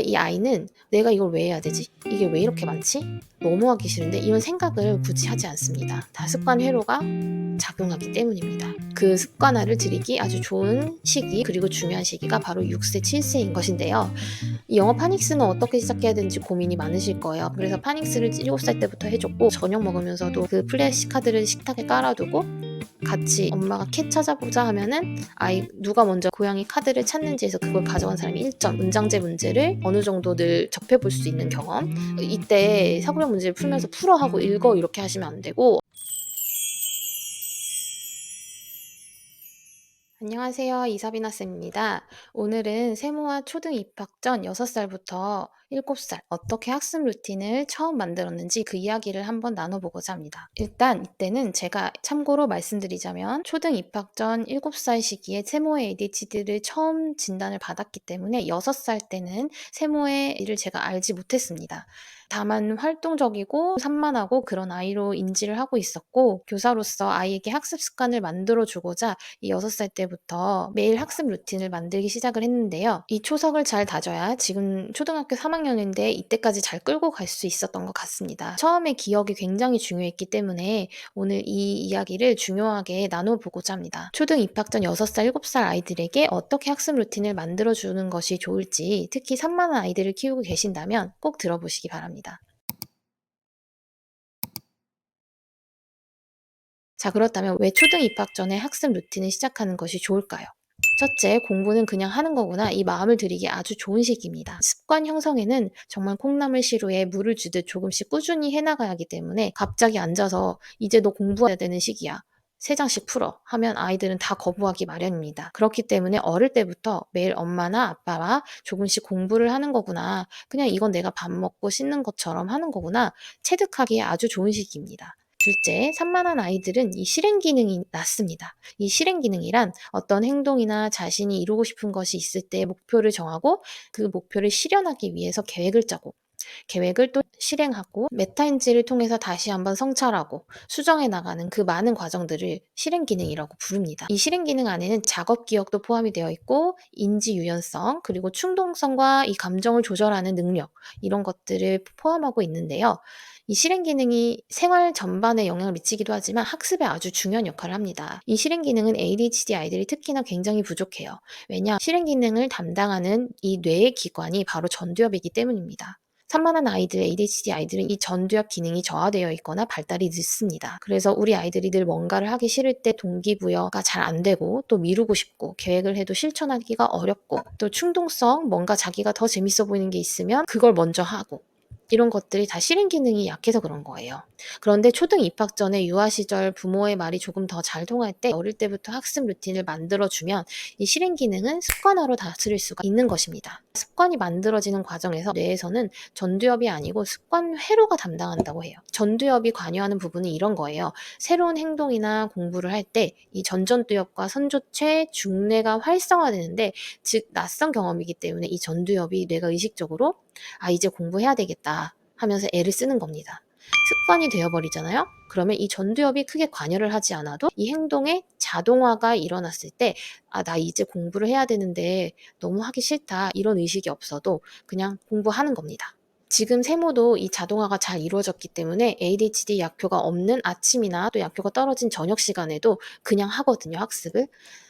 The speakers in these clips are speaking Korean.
이 아이는 '내가 이걸 왜 해야 되지? 이게 왜 이렇게 많지? 너무 하기 싫은데?' 이런 생각을 굳이 하지 않습니다. 다 습관 회로가 작용하기 때문입니다. 그 습관화를 들이기 아주 좋은 시기, 그리고 중요한 시기가 바로 6세, 7세인 것인데요. 이 영어 파닉스는 어떻게 시작해야 되는지 고민이 많으실 거예요. 그래서 파닉스를 7살 때부터 해줬고, 저녁 먹으면서도 그 플래시 카드를 식탁에 깔아두고 같이 엄마가 캣 찾아보자 하면은 아이 누가 먼저 고양이 카드를 찾는지 해서 그걸 가져간 사람이 1점, 문장제 문제를 어느 정도 늘 접해볼 수 있는 경험. 이때 사고력 문제를 풀면서 풀어 하고 읽어 이렇게 하시면 안 되고. 안녕하세요. 이사비나 쌤입니다. 오늘은 세모와 초등 입학 전 6살부터 7살 어떻게 학습 루틴을 처음 만들었는지 그 이야기를 한번 나눠보고자 합니다. 일단 이때는 제가 참고로 말씀드리자면 초등 입학 전 7살 시기에 세모의 ADHD를 처음 진단을 받았기 때문에 6살 때는 세모의 일을 제가 알지 못했습니다. 다만 활동적이고 산만하고 그런 아이로 인지를 하고 있었고, 교사로서 아이에게 학습 습관을 만들어 주고자 이 6살 때부터 매일 학습 루틴을 만들기 시작을 했는데요. 이 초석을 잘 다져야 지금 초등학교 3학년인데 이때까지 잘 끌고 갈 수 있었던 것 같습니다. 처음에 기억이 굉장히 중요했기 때문에 오늘 이 이야기를 중요하게 나눠보고자 합니다. 초등 입학 전 6살, 7살 아이들에게 어떻게 학습 루틴을 만들어주는 것이 좋을지, 특히 산만한 아이들을 키우고 계신다면 꼭 들어보시기 바랍니다. 자, 그렇다면 왜 초등 입학 전에 학습 루틴을 시작하는 것이 좋을까요? 첫째, 공부는 그냥 하는 거구나, 이 마음을 들이기 아주 좋은 시기입니다. 습관 형성에는 정말 콩나물 시루에 물을 주듯 조금씩 꾸준히 해나가야 하기 때문에 갑자기 앉아서 이제 너 공부해야 되는 시기야, 3장씩 풀어 하면 아이들은 다 거부하기 마련입니다. 그렇기 때문에 어릴 때부터 매일 엄마나 아빠와 조금씩 공부를 하는 거구나, 그냥 이건 내가 밥 먹고 씻는 것처럼 하는 거구나, 체득하기에 아주 좋은 시기입니다. 둘째, 산만한 아이들은 이 실행 기능이 낮습니다. 이 실행 기능이란 어떤 행동이나 자신이 이루고 싶은 것이 있을 때 목표를 정하고 그 목표를 실현하기 위해서 계획을 짜고, 계획을 또 실행하고 메타인지를 통해서 다시 한번 성찰하고 수정해 나가는 그 많은 과정들을 실행 기능이라고 부릅니다. 이 실행 기능 안에는 작업 기억도 포함이 되어 있고, 인지 유연성, 그리고 충동성과 이 감정을 조절하는 능력, 이런 것들을 포함하고 있는데요. 이 실행 기능이 생활 전반에 영향을 미치기도 하지만 학습에 아주 중요한 역할을 합니다. 이 실행 기능은 ADHD 아이들이 특히나 굉장히 부족해요. 왜냐? 실행 기능을 담당하는 이 뇌의 기관이 바로 전두엽이기 때문입니다. 산만한 아이들, ADHD 아이들은 이 전두엽 기능이 저하되어 있거나 발달이 늦습니다. 그래서 우리 아이들이 늘 뭔가를 하기 싫을 때 동기부여가 잘 안 되고, 또 미루고 싶고, 계획을 해도 실천하기가 어렵고, 또 충동성, 뭔가 자기가 더 재밌어 보이는 게 있으면 그걸 먼저 하고, 이런 것들이 다 실행 기능이 약해서 그런 거예요. 그런데 초등 입학 전에 유아 시절 부모의 말이 조금 더 잘 통할 때 어릴 때부터 학습 루틴을 만들어주면 이 실행 기능은 습관화로 다스릴 수가 있는 것입니다. 습관이 만들어지는 과정에서 뇌에서는 전두엽이 아니고 습관 회로가 담당한다고 해요. 전두엽이 관여하는 부분은 이런 거예요. 새로운 행동이나 공부를 할 때 이 전전두엽과 선조체, 중뇌가 활성화되는데, 즉 낯선 경험이기 때문에 이 전두엽이 뇌가 의식적으로 이제 공부해야 되겠다 하면서 애를 쓰는 겁니다. 습관이 되어버리잖아요. 그러면 이 전두엽이 크게 관여를 하지 않아도 이 행동의 자동화가 일어났을 때, 나 이제 공부를 해야 되는데 너무 하기 싫다, 이런 의식이 없어도 그냥 공부하는 겁니다. 지금 세모도 이 자동화가 잘 이루어졌기 때문에 ADHD 약효가 없는 아침이나 또 약효가 떨어진 저녁 시간에도 그냥 하거든요, 학습을.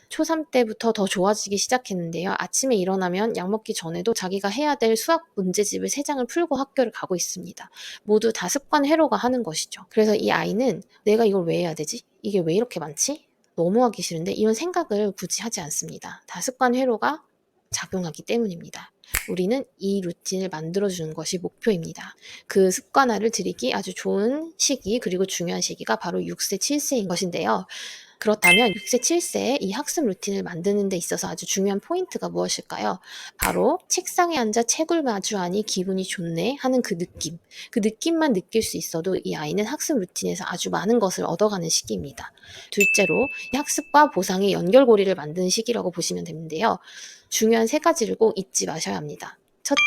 초3 때부터 더 좋아지기 시작했는데요. 아침에 일어나면 약 먹기 전에도 자기가 해야 될 수학 문제집을 3장을 풀고 학교를 가고 있습니다. 모두 다 습관 회로가 하는 것이죠. 그래서 이 아이는 '내가 이걸 왜 해야 되지? 이게 왜 이렇게 많지? 너무 하기 싫은데?' 이런 생각을 굳이 하지 않습니다. 다 습관 회로가 작용하기 때문입니다. 우리는 이 루틴을 만들어주는 것이 목표입니다. 그 습관화를 들이기 아주 좋은 시기, 그리고 중요한 시기가 바로 6세, 7세인 것인데요. 그렇다면 6세, 7세에 이 학습 루틴을 만드는 데 있어서 아주 중요한 포인트가 무엇일까요? 바로 책상에 앉아 책을 마주하니 기분이 좋네 하는 그 느낌. 그 느낌만 느낄 수 있어도 이 아이는 학습 루틴에서 아주 많은 것을 얻어가는 시기입니다. 둘째로, 이 학습과 보상의 연결고리를 만드는 시기라고 보시면 되는데요. 중요한 3가지를 꼭 잊지 마셔야 합니다. 첫째,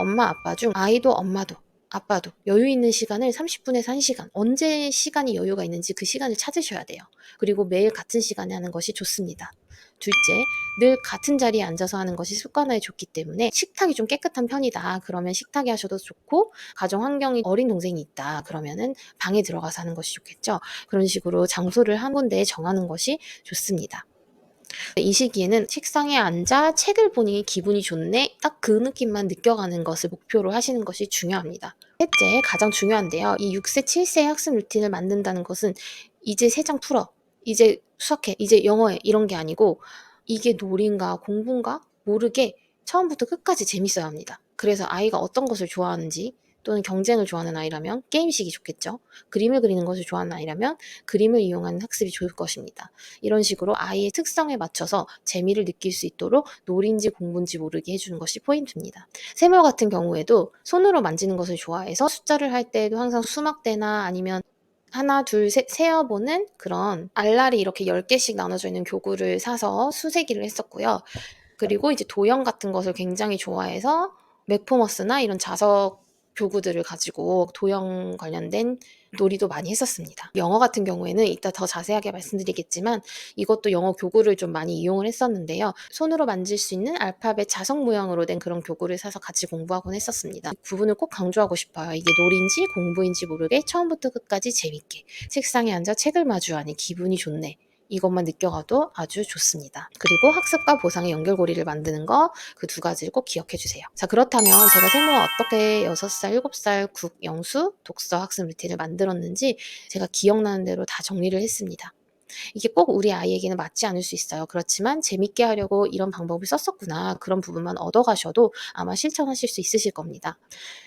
엄마 아빠 중 아이도 엄마도 아빠도 여유 있는 시간을 30분에서 1시간, 언제 시간이 여유가 있는지 그 시간을 찾으셔야 돼요. 그리고 매일 같은 시간에 하는 것이 좋습니다. 둘째, 늘 같은 자리에 앉아서 하는 것이 습관화에 좋기 때문에 식탁이 좀 깨끗한 편이다. 그러면 식탁에 하셔도 좋고, 가정 환경이 어린 동생이 있다. 그러면은 방에 들어가서 하는 것이 좋겠죠. 그런 식으로 장소를 한 군데에 정하는 것이 좋습니다. 이 시기에는 책상에 앉아 책을 보니 기분이 좋네, 딱 그 느낌만 느껴가는 것을 목표로 하시는 것이 중요합니다. 셋째, 가장 중요한데요. 이 6세, 7세 학습 루틴을 만든다는 것은 이제 세 장 풀어, 이제 수학해, 이제 영어해, 이런 게 아니고 이게 놀인가 공부인가 모르게 처음부터 끝까지 재밌어야 합니다. 그래서 아이가 어떤 것을 좋아하는지, 또는 경쟁을 좋아하는 아이라면 게임식이 좋겠죠. 그림을 그리는 것을 좋아하는 아이라면 그림을 이용하는 학습이 좋을 것입니다. 이런 식으로 아이의 특성에 맞춰서 재미를 느낄 수 있도록 놀인지 공부인지 모르게 해주는 것이 포인트입니다. 세모 같은 경우에도 손으로 만지는 것을 좋아해서 숫자를 할 때도 항상 수막대나 아니면 하나, 둘, 셋 세어보는 그런 알알이 이렇게 10개씩 나눠져 있는 교구를 사서 수세기를 했었고요. 그리고 이제 도형 같은 것을 굉장히 좋아해서 맥포머스나 이런 자석 교구들을 가지고 도형 관련된 놀이도 많이 했었습니다. 영어 같은 경우에는 이따 더 자세하게 말씀드리겠지만 이것도 영어 교구를 좀 많이 이용을 했었는데요. 손으로 만질 수 있는 알파벳 자석 모양으로 된 그런 교구를 사서 같이 공부하곤 했었습니다. 이 부분을 꼭 강조하고 싶어요. 이게 놀인지 공부인지 모르게 처음부터 끝까지 재밌게 책상에 앉아 책을 마주하니 기분이 좋네, 이것만 느껴가도 아주 좋습니다. 그리고 학습과 보상의 연결고리를 만드는 거, 그 두 가지를 꼭 기억해 주세요. 자, 그렇다면 제가 세모와 어떻게 6살, 7살 국, 영수, 독서 학습 루틴을 만들었는지 제가 기억나는 대로 다 정리를 했습니다. 이게 꼭 우리 아이에게는 맞지 않을 수 있어요. 그렇지만 재밌게 하려고 이런 방법을 썼었구나, 그런 부분만 얻어가셔도 아마 실천하실 수 있으실 겁니다.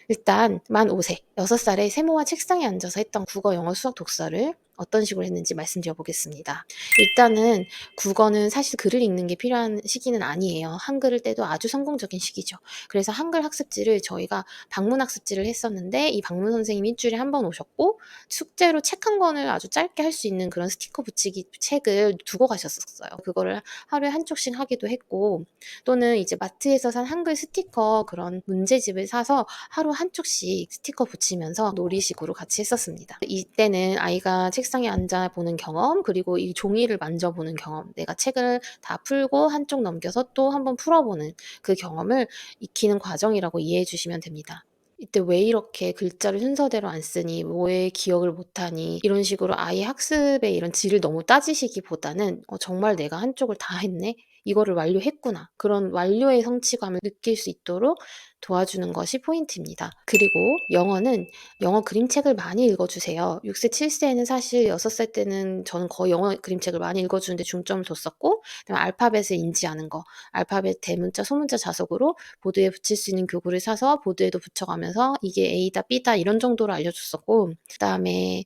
일단 만 5세, 6살에 세모와 책상에 앉아서 했던 국어, 영어, 수학, 독서를 어떤 식으로 했는지 말씀드려 보겠습니다. 일단은 국어는 사실 글을 읽는 게 필요한 시기는 아니에요. 한글을 떼도 아주 성공적인 시기죠. 그래서 한글 학습지를 저희가 방문 학습지를 했었는데, 이 방문 선생님이 일주일에 한 번 오셨고 숙제로 책 한 권을 아주 짧게 할 수 있는 그런 스티커 붙이기 책을 두고 가셨었어요. 그거를 하루에 한 쪽씩 하기도 했고, 또는 이제 마트에서 산 한글 스티커 그런 문제집을 사서 하루 한 쪽씩 스티커 붙이면서 놀이식으로 같이 했었습니다. 이때는 아이가 책상에 앉아 보는 경험, 그리고 이 종이를 만져보는 경험, 내가 책을 다 풀고 한쪽 넘겨서 또 한번 풀어보는 그 경험을 익히는 과정이라고 이해해 주시면 됩니다. 이때 왜 이렇게 글자를 순서대로 안 쓰니, 왜 기억을 못하니, 이런 식으로 아이의 학습의 이런 질을 너무 따지시기보다는 정말 내가 한쪽을 다 했네, 이거를 완료했구나, 그런 완료의 성취감을 느낄 수 있도록 도와주는 것이 포인트입니다. 그리고 영어는 영어 그림책을 많이 읽어주세요. 6세, 7세에는 사실 6살 때는 저는 거의 영어 그림책을 많이 읽어주는데 중점을 뒀었고, 그다음에 알파벳을 인지하는 거, 알파벳 대문자, 소문자 자석으로 보드에 붙일 수 있는 교구를 사서 보드에도 붙여가면서 이게 A다, B다 이런 정도로 알려줬었고, 그다음에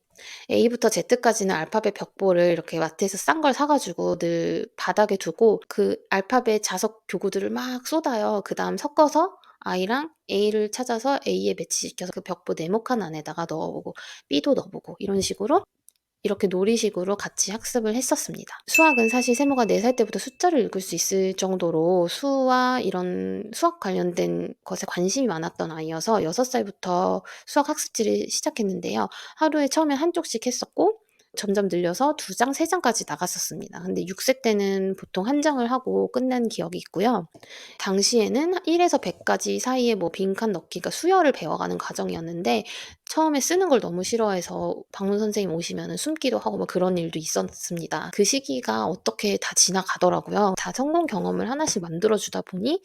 A부터 Z까지는 알파벳 벽보를 이렇게 마트에서 싼 걸 사가지고 늘 바닥에 두고 그 알파벳 자석 교구들을 막 쏟아요. 그 다음 섞어서 I랑 A를 찾아서 A에 매치시켜서 그 벽보 네모칸 안에다가 넣어보고 B도 넣어보고, 이런 식으로 이렇게 놀이식으로 같이 학습을 했었습니다. 수학은 사실 세모가 4살 때부터 숫자를 읽을 수 있을 정도로 수와 이런 수학 관련된 것에 관심이 많았던 아이여서 6살부터 수학 학습지를 시작했는데요. 하루에 처음에 한 쪽씩 했었고 점점 늘려서 2장, 3장까지 나갔었습니다. 근데 6세 때는 보통 한 장을 하고 끝난 기억이 있고요. 당시에는 1에서 100까지 사이에 뭐 빈칸 넣기가 수열을 배워가는 과정이었는데, 처음에 쓰는 걸 너무 싫어해서 방문 선생님 오시면은 숨기도 하고 뭐 그런 일도 있었습니다. 그 시기가 어떻게 다 지나가더라고요. 다 성공 경험을 하나씩 만들어주다 보니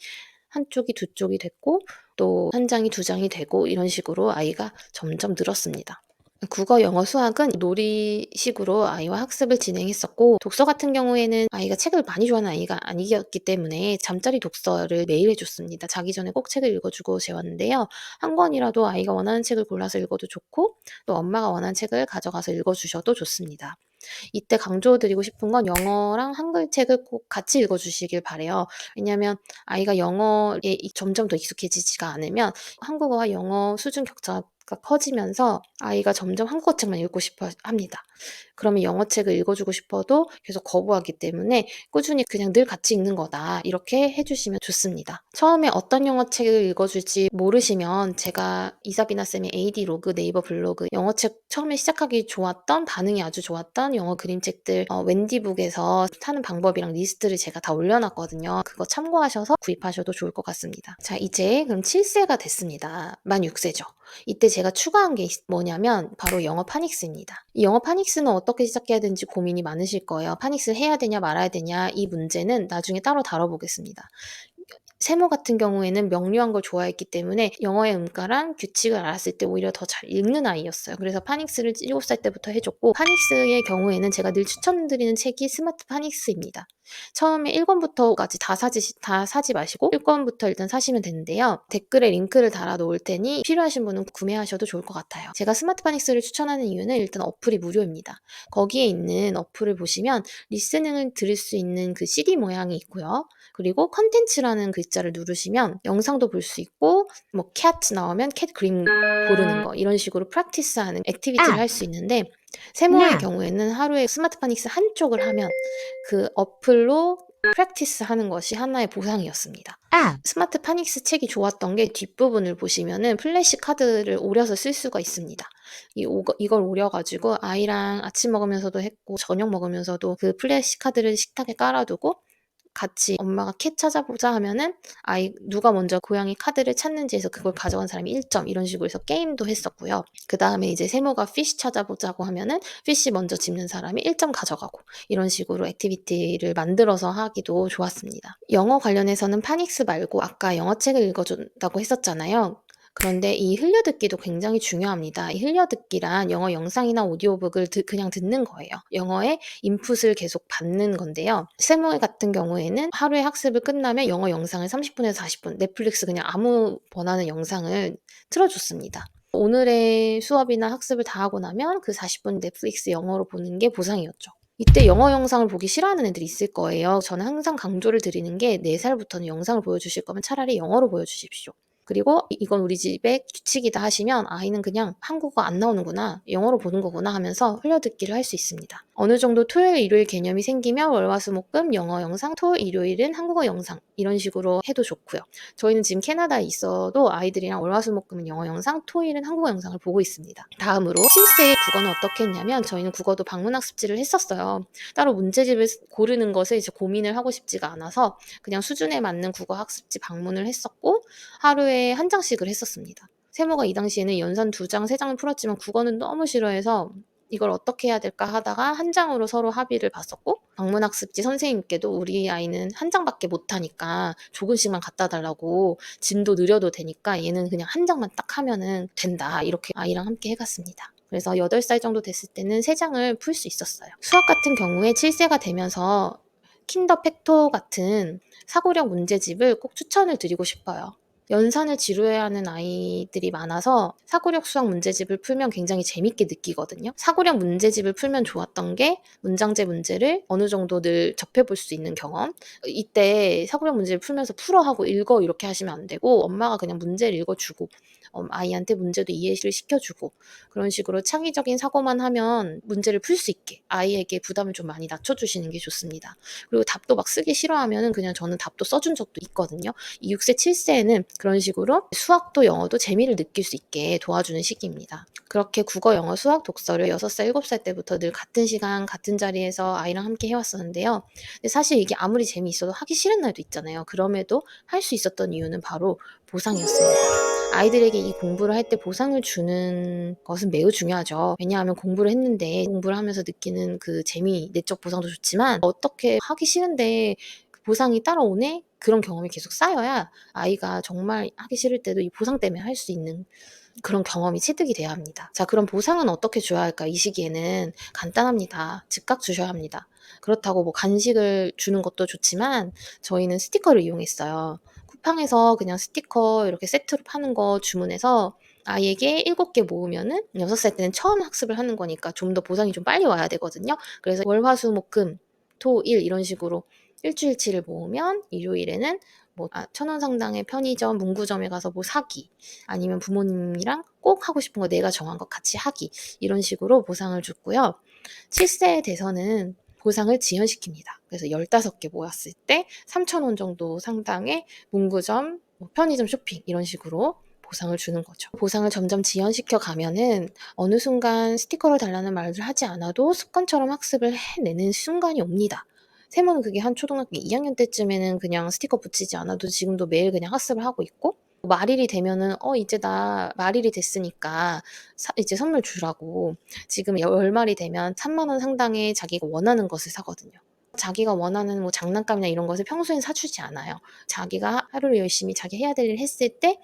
한쪽이 두 쪽이 됐고, 또 한 장이 두 장이 되고, 이런 식으로 아이가 점점 늘었습니다. 국어, 영어, 수학은 놀이식으로 아이와 학습을 진행했었고, 독서 같은 경우에는 아이가 책을 많이 좋아하는 아이가 아니었기 때문에 잠자리 독서를 매일 해줬습니다. 자기 전에 꼭 책을 읽어주고 재웠는데요. 한 권이라도 아이가 원하는 책을 골라서 읽어도 좋고, 또 엄마가 원하는 책을 가져가서 읽어주셔도 좋습니다. 이때 강조드리고 싶은 건 영어랑 한글 책을 꼭 같이 읽어주시길 바래요. 왜냐하면 아이가 영어에 점점 더 익숙해지지가 않으면 한국어와 영어 수준 격차가 커지면서 아이가 점점 한국어 책만 읽고 싶어 합니다. 그러면 영어책을 읽어주고 싶어도 계속 거부하기 때문에 꾸준히 그냥 늘 같이 읽는 거다, 이렇게 해주시면 좋습니다. 처음에 어떤 영어책을 읽어줄지 모르시면 제가 이사비나 쌤의 AD 로그, 네이버 블로그, 영어책 처음에 시작하기 좋았던, 반응이 아주 좋았던 영어 그림책들 웬디북에서 사는 방법이랑 리스트를 제가 다 올려놨거든요. 그거 참고하셔서 구입하셔도 좋을 것 같습니다. 자, 이제 그럼 7세가 됐습니다. 만 6세죠. 이때 제가 추가한 게 뭐냐면 바로 영어 파닉스입니다. 이 영어 파닉스는 어떻게 시작해야 되는지 고민이 많으실 거예요. 파닉스를 해야 되냐 말아야 되냐, 이 문제는 나중에 따로 다뤄보겠습니다. 세모 같은 경우에는 명료한 걸 좋아했기 때문에 영어의 음가랑 규칙을 알았을 때 오히려 더 잘 읽는 아이였어요. 그래서 파닉스를 7살 때부터 해줬고, 파닉스의 경우에는 제가 늘 추천드리는 책이 스마트 파닉스입니다. 처음에 1권부터까지 다 사지 마시고 1권부터 일단 사시면 되는데요. 댓글에 링크를 달아 놓을 테니 필요하신 분은 구매하셔도 좋을 것 같아요. 제가 스마트 파닉스를 추천하는 이유는 일단 어플이 무료입니다. 거기에 있는 어플을 보시면 리스닝을 들을 수 있는 그 CD 모양이 있고요. 그리고 컨텐츠라는 글자를 누르시면 영상도 볼 수 있고, 뭐 cat 나오면 cat 그림 고르는 거, 이런 식으로 프랙티스하는 액티비티를 할 수 있는데, 세모의 경우에는 하루에 스마트 파닉스 한쪽을 하면 그 어플로 프랙티스 하는 것이 하나의 보상이었습니다. 스마트 파닉스 책이 좋았던 게 뒷부분을 보시면은 플래시 카드를 오려서 쓸 수가 있습니다. 이걸 오려가지고 아이랑 아침 먹으면서도 했고 저녁 먹으면서도 그 플래시 카드를 식탁에 깔아두고 같이 엄마가 캣 찾아보자 하면은 누가 먼저 고양이 카드를 찾는지 해서 그걸 가져간 사람이 1점, 이런 식으로 해서 게임도 했었고요. 그 다음에 이제 세모가 피쉬 찾아보자고 하면은 피쉬 먼저 집는 사람이 1점 가져가고, 이런 식으로 액티비티를 만들어서 하기도 좋았습니다. 영어 관련해서는 파닉스 말고 아까 영어책을 읽어준다고 했었잖아요. 그런데 이 흘려듣기도 굉장히 중요합니다. 이 흘려듣기란 영어 영상이나 오디오북을 그냥 듣는 거예요. 영어의 인풋을 계속 받는 건데요. 세모의 같은 경우에는 하루의 학습을 끝나면 영어 영상을 30분에서 40분, 넷플릭스 그냥 아무 번하는 영상을 틀어줬습니다. 오늘의 수업이나 학습을 다 하고 나면 그 40분 넷플릭스 영어로 보는 게 보상이었죠. 이때 영어 영상을 보기 싫어하는 애들이 있을 거예요. 저는 항상 강조를 드리는 게 4살부터는 영상을 보여주실 거면 차라리 영어로 보여주십시오. 그리고 이건 우리 집의 규칙이다 하시면 아이는 그냥 한국어 안 나오는구나, 영어로 보는 거구나 하면서 흘려듣기를 할 수 있습니다. 어느 정도 토요일, 일요일 개념이 생기면 월화수목금 영어 영상, 토, 일요일은 한국어 영상, 이런 식으로 해도 좋고요. 저희는 지금 캐나다에 있어도 아이들이랑 월화수목금은 영어 영상, 토일은 한국어 영상을 보고 있습니다. 다음으로 7세의 국어는 어떻게 했냐면, 저희는 국어도 방문학습지를 했었어요. 따로 문제집을 고르는 것을 이제 고민을 하고 싶지가 않아서 그냥 수준에 맞는 국어 학습지 방문을 했었고, 하루에 한 장씩을 했었습니다. 세모가 이 당시에는 연산 2장, 3장을 풀었지만 국어는 너무 싫어해서 이걸 어떻게 해야 될까 하다가 한 장으로 서로 합의를 봤었고, 방문학습지 선생님께도 우리 아이는 한 장밖에 못하니까 조금씩만 갖다 달라고, 진도 느려도 되니까 얘는 그냥 한 장만 딱 하면은 된다, 이렇게 아이랑 함께 해갔습니다. 그래서 8살 정도 됐을 때는 3장을 풀 수 있었어요. 수학 같은 경우에 7세가 되면서 킨더 팩토 같은 사고력 문제집을 꼭 추천을 드리고 싶어요. 연산을 지루해하는 아이들이 많아서 사고력 수학 문제집을 풀면 굉장히 재밌게 느끼거든요. 사고력 문제집을 풀면 좋았던 게 문장제 문제를 어느 정도 늘 접해볼 수 있는 경험. 이때 사고력 문제를 풀면서 풀어 하고 읽어 이렇게 하시면 안 되고, 엄마가 그냥 문제를 읽어주고 아이한테 문제도 이해를 시켜주고, 그런 식으로 창의적인 사고만 하면 문제를 풀 수 있게 아이에게 부담을 좀 많이 낮춰주시는 게 좋습니다. 그리고 답도 막 쓰기 싫어하면은 그냥 저는 답도 써준 적도 있거든요. 이 6세, 7세에는 그런 식으로 수학도 영어도 재미를 느낄 수 있게 도와주는 시기입니다. 그렇게 국어, 영어, 수학, 독서를 6살, 7살 때부터 늘 같은 시간, 같은 자리에서 아이랑 함께 해왔었는데요. 근데 사실 이게 아무리 재미있어도 하기 싫은 날도 있잖아요. 그럼에도 할 수 있었던 이유는 바로 보상이었습니다. 아이들에게 이 공부를 할 때 보상을 주는 것은 매우 중요하죠. 왜냐하면 공부를 했는데 공부를 하면서 느끼는 그 재미, 내적 보상도 좋지만 어떻게 하기 싫은데 보상이 따라오네? 그런 경험이 계속 쌓여야 아이가 정말 하기 싫을 때도 이 보상 때문에 할 수 있는 그런 경험이 체득이 돼야 합니다. 자, 그럼 보상은 어떻게 줘야 할까? 이 시기에는 간단합니다. 즉각 주셔야 합니다. 그렇다고 뭐 간식을 주는 것도 좋지만 저희는 스티커를 이용했어요. 쿠팡에서 그냥 스티커 이렇게 세트로 파는 거 주문해서 아이에게 7개 모으면은 6살 때는 처음 학습을 하는 거니까 좀 더 보상이 좀 빨리 와야 되거든요. 그래서 월, 화, 수, 목, 금, 토, 일 이런 식으로 일주일치를 모으면 일요일에는 1,000원 상당의 편의점, 문구점에 가서 뭐 사기, 아니면 부모님이랑 꼭 하고 싶은 거 내가 정한 거 같이 하기, 이런 식으로 보상을 줬고요. 7세에 돼서는 보상을 지연시킵니다. 그래서 15개 모였을 때 3,000원 정도 상당의 문구점, 편의점 쇼핑, 이런 식으로 보상을 주는 거죠. 보상을 점점 지연시켜 가면은 어느 순간 스티커를 달라는 말을 하지 않아도 습관처럼 학습을 해내는 순간이 옵니다. 세모는 그게 한 초등학교 2학년 때쯤에는 그냥 스티커 붙이지 않아도 지금도 매일 그냥 학습을 하고 있고, 말일이 되면은 이제 나 말일이 됐으니까 이제 선물 주라고 지금 월말이 되면 3만 원 상당의 자기가 원하는 것을 사거든요. 자기가 원하는 뭐 장난감이나 이런 것을 평소엔 사주지 않아요. 자기가 하루를 열심히 자기 해야 될 일 했을 때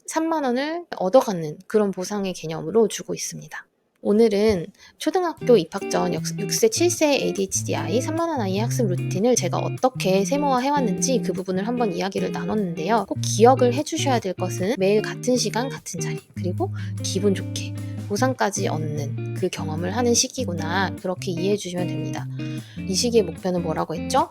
3만 원을 얻어가는 그런 보상의 개념으로 주고 있습니다. 오늘은 초등학교 입학 전 6세, 7세 ADHD 아이, 3만 원 아이의 학습 루틴을 제가 어떻게 세모화해왔는지 그 부분을 한번 이야기를 나눴는데요. 꼭 기억을 해주셔야 될 것은 매일 같은 시간, 같은 자리, 그리고 기분 좋게 보상까지 얻는 그 경험을 하는 시기구나, 그렇게 이해해 주시면 됩니다. 이 시기의 목표는 뭐라고 했죠?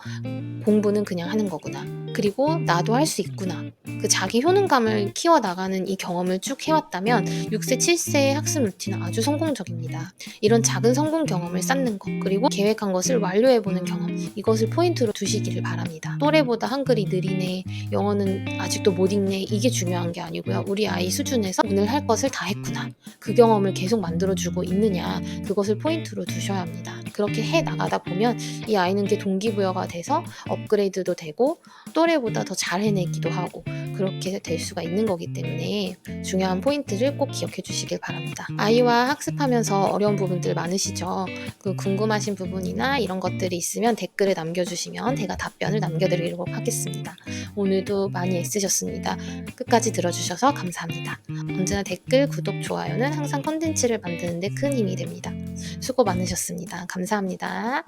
공부는 그냥 하는 거구나. 그리고 나도 할 수 있구나. 그 자기 효능감을 키워나가는 이 경험을 쭉 해왔다면 6세, 7세의 학습 루틴은 아주 성공적입니다. 이런 작은 성공 경험을 쌓는 것, 그리고 계획한 것을 완료해보는 경험, 이것을 포인트로 두시기를 바랍니다. 또래보다 한글이 느리네, 영어는 아직도 못 읽네, 이게 중요한 게 아니고요. 우리 아이 수준에서 오늘 할 것을 다 했구나. 그 경험을 계속 만들어주고 있느냐, 그것을 포인트로 두셔야 합니다. 그렇게 해 나가다 보면 이 아이는 게 동기부여가 돼서 업그레이드도 되고 또래보다 더 잘 해내기도 하고, 그렇게 될 수가 있는 거기 때문에 중요한 포인트를 꼭 기억해 주시길 바랍니다. 아이와 학습하면서 어려운 부분들 많으시죠? 그 궁금하신 부분이나 이런 것들이 있으면 댓글에 남겨주시면 제가 답변을 남겨드리도록 하겠습니다. 오늘도 많이 애쓰셨습니다. 끝까지 들어주셔서 감사합니다. 언제나 댓글, 구독, 좋아요는 항상 컨텐츠를 만드는 데 큰 힘이 됩니다. 수고 많으셨습니다. 감사합니다.